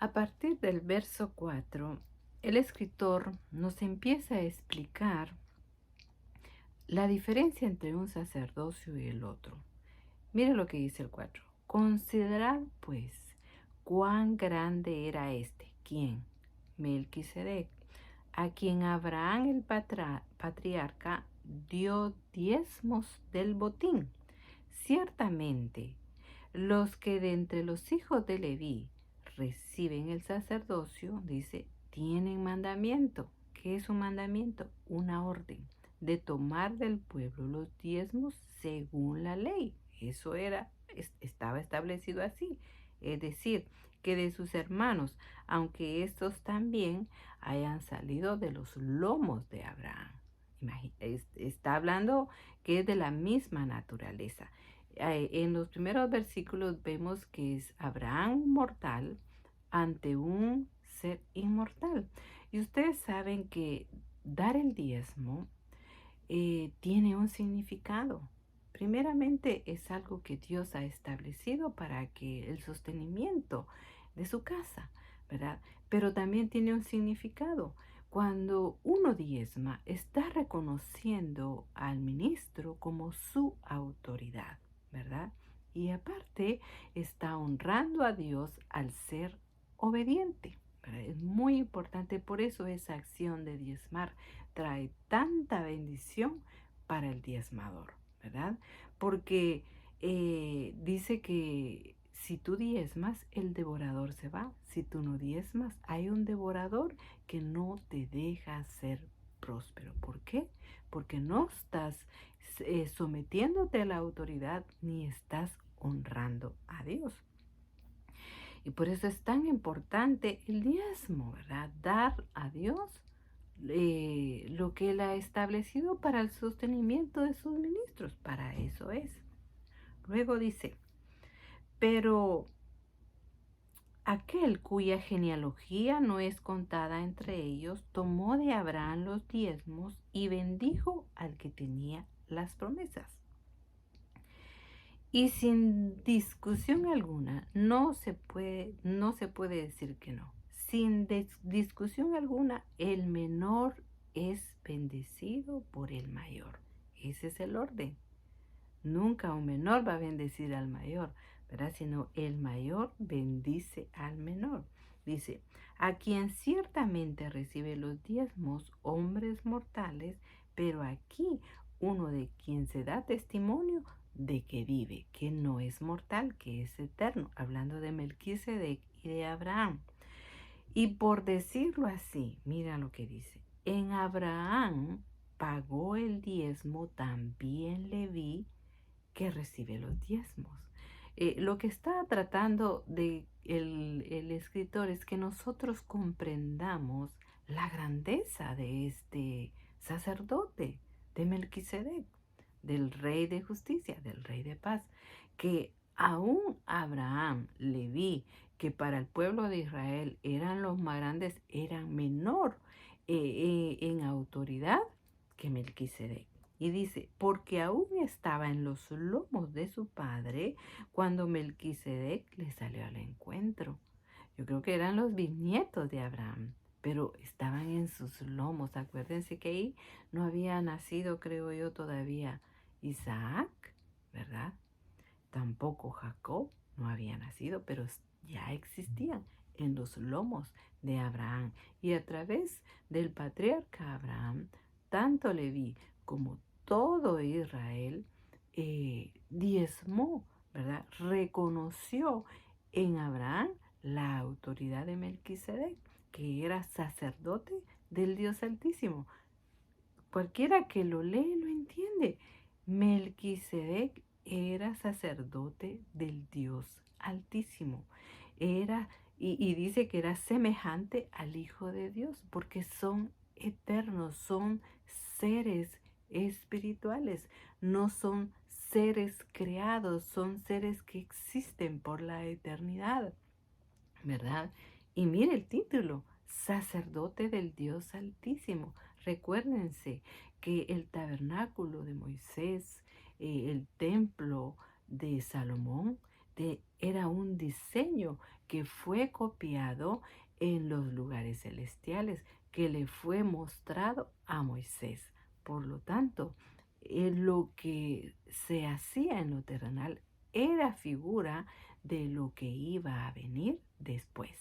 A partir del verso 4, el escritor nos empieza a explicar la diferencia entre un sacerdocio y el otro. Mire lo que dice el 4. Considerad, pues, cuán grande era este. ¿Quién? Melquisedec, a quien Abraham el patriarca dio diezmos del botín. Ciertamente, los que de entre los hijos de Leví reciben el sacerdocio, dice, tienen mandamiento. ¿Qué es un mandamiento? Una orden de tomar del pueblo los diezmos según la ley. Eso estaba establecido así. Es decir, que de sus hermanos, aunque estos también hayan salido de los lomos de Abraham. Está hablando que es de la misma naturaleza. En los primeros versículos vemos que es Abraham mortal ante un ser inmortal. Y ustedes saben que dar el diezmo tiene un significado. Primeramente es algo que Dios ha establecido para que el sostenimiento de su casa, ¿verdad? Pero también tiene un significado. Cuando uno diezma, está reconociendo al ministro como su autoridad, ¿verdad? Y aparte está honrando a Dios al ser obediente, ¿verdad? Es muy importante, por eso esa acción de diezmar trae tanta bendición para el diezmador, ¿verdad? Porque dice que si tú diezmas, el devorador se va. Si tú no diezmas, hay un devorador que no te deja ser próspero. ¿Por qué? Porque no estás sometiéndote a la autoridad ni estás honrando a Dios. Y por eso es tan importante el diezmo, ¿verdad? Dar a Dios lo que Él ha establecido para el sostenimiento de sus ministros. Para eso es. Luego dice, pero aquel cuya genealogía no es contada entre ellos, tomó de Abraham los diezmos y bendijo al que tenía las promesas. Y sin discusión alguna, no se puede decir que no. Sin discusión alguna, el menor es bendecido por el mayor. Ese es el orden. Nunca un menor va a bendecir al mayor, ¿verdad? Sino el mayor bendice al menor. Dice, a quien ciertamente recibe los diezmos, hombres mortales, pero aquí uno de quien se da testimonio de que vive, que no es mortal, que es eterno, hablando de Melquisedec y de Abraham. Y por decirlo así, mira lo que dice, en Abraham pagó el diezmo también Leví, que recibe los diezmos. Lo que está tratando de el escritor es que nosotros comprendamos la grandeza de este sacerdote, de Melquisedec, del rey de justicia, del rey de paz, que aún Abraham, Leví, que para el pueblo de Israel eran los más grandes, eran menor en autoridad que Melquisedec. Y dice, porque aún estaba en los lomos de su padre cuando Melquisedec le salió al encuentro. Yo creo que eran los bisnietos de Abraham, pero estaban en sus lomos. Acuérdense que ahí no había nacido, creo yo, todavía Isaac, ¿verdad? Tampoco Jacob no había nacido, pero ya existían en los lomos de Abraham. Y a través del patriarca Abraham, tanto Leví como todo Israel diezmó, ¿verdad? Reconoció en Abraham la autoridad de Melquisedec, que era sacerdote del Dios Altísimo. Cualquiera que lo lee lo entiende. Melquisedec era sacerdote del Dios Altísimo. Era, y dice que era semejante al Hijo de Dios, porque son eternos, son seres espirituales, no son seres creados, son seres que existen por la eternidad, ¿verdad? Y mire el título, sacerdote del Dios Altísimo. Recuérdense que el tabernáculo de Moisés, el templo de Salomón, era un diseño que fue copiado en los lugares celestiales, que le fue mostrado a Moisés. Por lo tanto, lo que se hacía en lo terrenal era figura de lo que iba a venir después.